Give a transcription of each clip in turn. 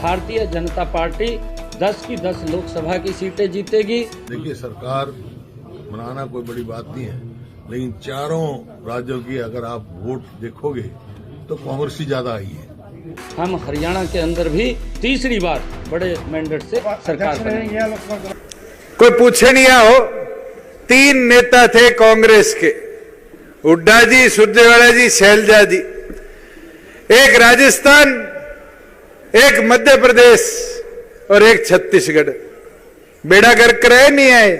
Bharatiya Janata party 10 की 10 लोकसभा की सीटें जीतेगी। देखिए, सरकार बनाना कोई बड़ी बात नहीं है, लेकिन चारों राज्यों की अगर आप वोट देखोगे तो कांग्रेस ही ज्यादा आई है। हम हरियाणा के अंदर भी तीसरी बार बड़े मैंडेट से सरकार बनेगी। कोई पूछे नहीं हो, 3 नेता थे कांग्रेस के, हुड्डा जी, सुरजेवाला जी, शैलजा जी। एक राजस्थान, एक मध्य प्रदेश और एक छत्तीसगढ़। बेड़ा गर्क रहे नहीं आए।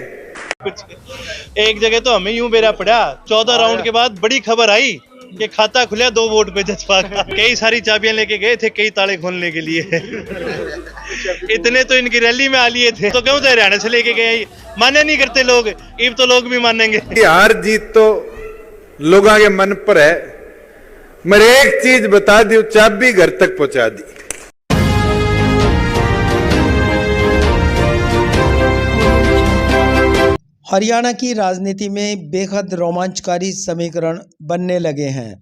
एक जगह तो हमें यूं बेरा पड़ा, 14 राउंड के बाद बड़ी खबर आई कि खाता खुला 2 वोट पे जसपा का। कई सारी चाबियां लेके गए थे, कई ताले खोलने के लिए। इतने तो इनकी रैली में आ लिए थे, तो क्यों तो हरियाणा से लेके गए। माने नहीं करते लोग, अब तो लोग भी मानेंगे। हार जीत तो लोगों के मन पर है, मगर एक चीज बता दी, चाबी घर तक पहुंचा दी। हरियाणा की राजनीति में बेहद रोमांचकारी समीकरण बनने लगे हैं।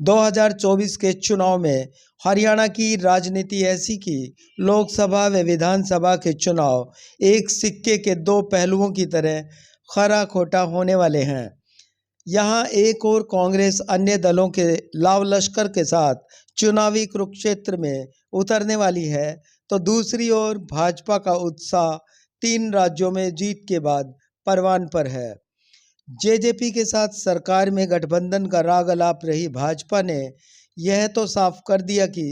2024 के चुनाव में हरियाणा की राजनीति ऐसी कि लोकसभा व विधानसभा के चुनाव एक सिक्के के 2 पहलुओं की तरह खरा खोटा होने वाले हैं। यहाँ एक और कांग्रेस अन्य दलों के लाव लश्कर के साथ चुनावी कुरुक्षेत्र में उतरने वाली है, तो दूसरी ओर भाजपा का उत्साह 3 राज्यों में जीत के बाद परवान पर है। जेजेपी के साथ सरकार में गठबंधन का राग अलाप रही भाजपा ने यह तो साफ कर दिया कि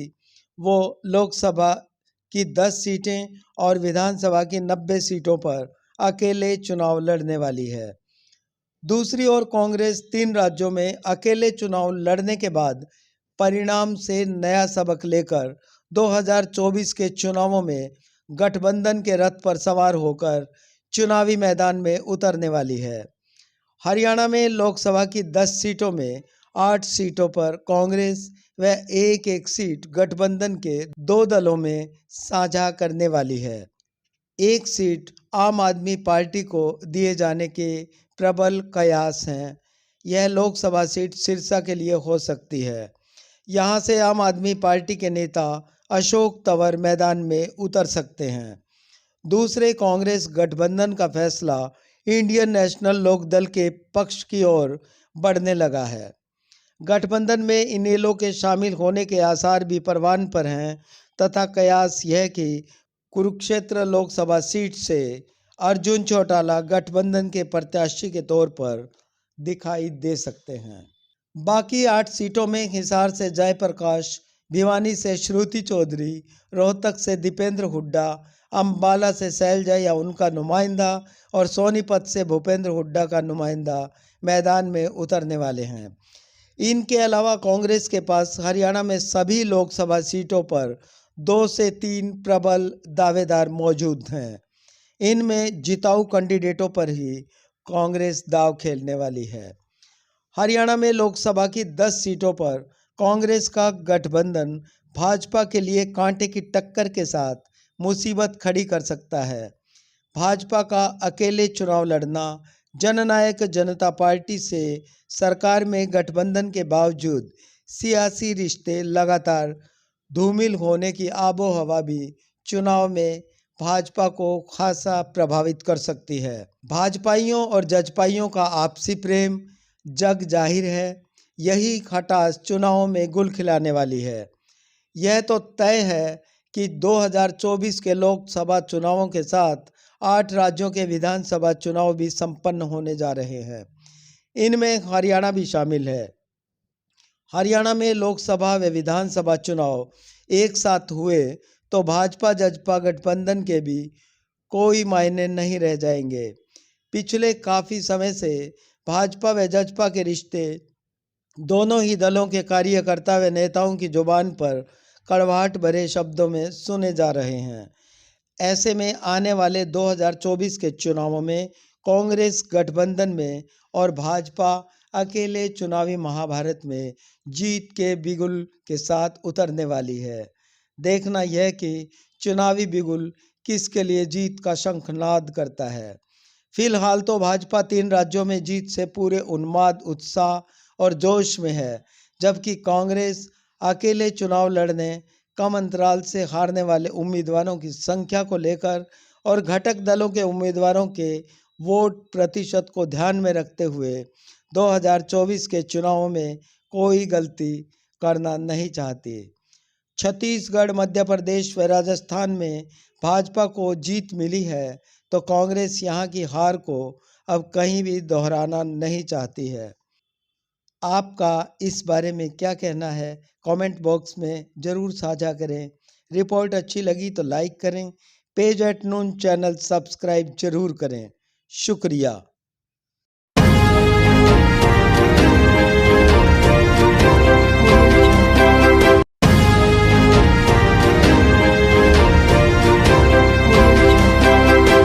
वो लोकसभा की 10 सीटें और विधानसभा की 90 सीटों पर अकेले चुनाव लड़ने वाली है। दूसरी ओर कांग्रेस 3 राज्यों में अकेले चुनाव लड़ने के बाद परिणाम से नया सबक लेकर 2024 के चुनावों में गठबंधन के रथ पर सवार होकर चुनावी मैदान में उतरने वाली है। हरियाणा में लोकसभा की 10 सीटों में 8 सीटों पर कांग्रेस व एक सीट गठबंधन के 2 दलों में साझा करने वाली है। एक सीट आम आदमी पार्टी को दिए जाने के प्रबल कयास हैं। यह लोकसभा सीट सिरसा के लिए हो सकती है। यहाँ से आम आदमी पार्टी के नेता अशोक तंवर मैदान में उतर सकते हैं। दूसरे कांग्रेस गठबंधन का फैसला इंडियन नेशनल लोकदल के पक्ष की ओर बढ़ने लगा है। गठबंधन में इनेलो के शामिल होने के आसार भी परवान पर हैं, तथा कयास यह कि कुरुक्षेत्र लोकसभा सीट से अर्जुन चौटाला गठबंधन के प्रत्याशी के तौर पर दिखाई दे सकते हैं। बाकी 8 सीटों में हिसार से जयप्रकाश, भिवानी से श्रुति चौधरी, रोहतक से दीपेंद्र हुड्डा, अंबाला से शैलजा या उनका नुमाइंदा और सोनीपत से भूपेंद्र हुड्डा का नुमाइंदा मैदान में उतरने वाले हैं। इनके अलावा कांग्रेस के पास हरियाणा में सभी लोकसभा सीटों पर 2 से 3 प्रबल दावेदार मौजूद हैं। इनमें जिताऊ कैंडिडेटों पर ही कांग्रेस दांव खेलने वाली है। हरियाणा में लोकसभा की 10 सीटों पर कांग्रेस का गठबंधन भाजपा के लिए कांटे की टक्कर के साथ मुसीबत खड़ी कर सकता है। भाजपा का अकेले चुनाव लड़ना जननायक जनता पार्टी से सरकार में गठबंधन के बावजूद सियासी रिश्ते लगातार धूमिल होने की आबो हवा भी चुनाव में भाजपा को खासा प्रभावित कर सकती है। भाजपाइयों और जजपाइयों का आपसी प्रेम जग जाहिर है। यही खटास चुनावों में गुल खिलाने वाली है। यह तो तय है कि 2024 के लोकसभा चुनावों के साथ 8 राज्यों के विधानसभा चुनाव भी संपन्न होने जा रहे हैं। इनमें हरियाणा भी शामिल है। हरियाणा में लोकसभा व विधानसभा चुनाव एक साथ हुए तो भाजपा जजपा गठबंधन के भी कोई मायने नहीं रह जाएंगे। पिछले काफ़ी समय से भाजपा व जजपा के रिश्ते दोनों ही दलों के कार्यकर्ता व नेताओं की जुबान पर कड़वाहट भरे शब्दों में सुने जा रहे हैं। ऐसे में आने वाले 2024 के चुनावों में कांग्रेस गठबंधन में और भाजपा अकेले चुनावी महाभारत में जीत के बिगुल के साथ उतरने वाली है। देखना यह कि चुनावी बिगुल किसके लिए जीत का शंखनाद करता है। फिलहाल तो भाजपा 3 राज्यों में जीत से पूरे उन्माद, उत्साह और जोश में है, जबकि कांग्रेस अकेले चुनाव लड़ने, कम अंतराल से हारने वाले उम्मीदवारों की संख्या को लेकर और घटक दलों के उम्मीदवारों के वोट प्रतिशत को ध्यान में रखते हुए 2024 के चुनावों में कोई गलती करना नहीं चाहती। छत्तीसगढ़, मध्य प्रदेश व राजस्थान में भाजपा को जीत मिली है तो कांग्रेस यहाँ की हार को अब कहीं भी दोहराना नहीं चाहती है। आपका इस बारे में क्या कहना है, कमेंट बॉक्स में ज़रूर साझा करें। रिपोर्ट अच्छी लगी तो लाइक करें। पेज @नून चैनल सब्सक्राइब जरूर करें। शुक्रिया।